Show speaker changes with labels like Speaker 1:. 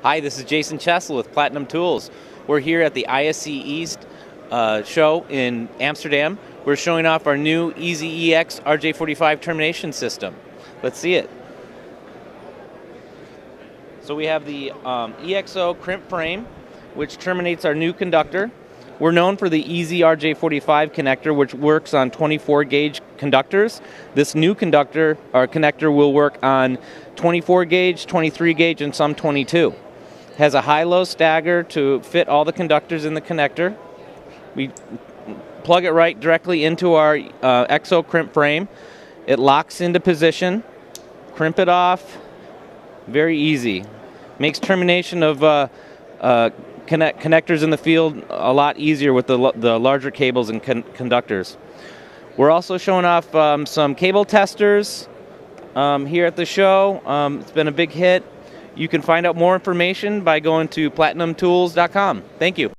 Speaker 1: Hi, this is Jason Chessel with Platinum Tools. We're here at the ISE East show in Amsterdam. We're showing off our new ezEx-RJ45 termination system. Let's see it. So we have the EXO crimp frame, which terminates our new conductor. We're known for the ezEx-RJ45 connector, which works on 24 gauge conductors. This new conductor, or connector, will work on 24 gauge, 23 gauge, and some 22. Has a high-low stagger to fit all the conductors in the connector. We plug it right directly into our EXO crimp frame. It locks into position. Crimp it off. Very easy. Makes termination of connectors in the field a lot easier with the larger cables and conductors. We're also showing off some cable testers here at the show. It's been a big hit. You can find out more information by going to platinumtools.com. Thank you.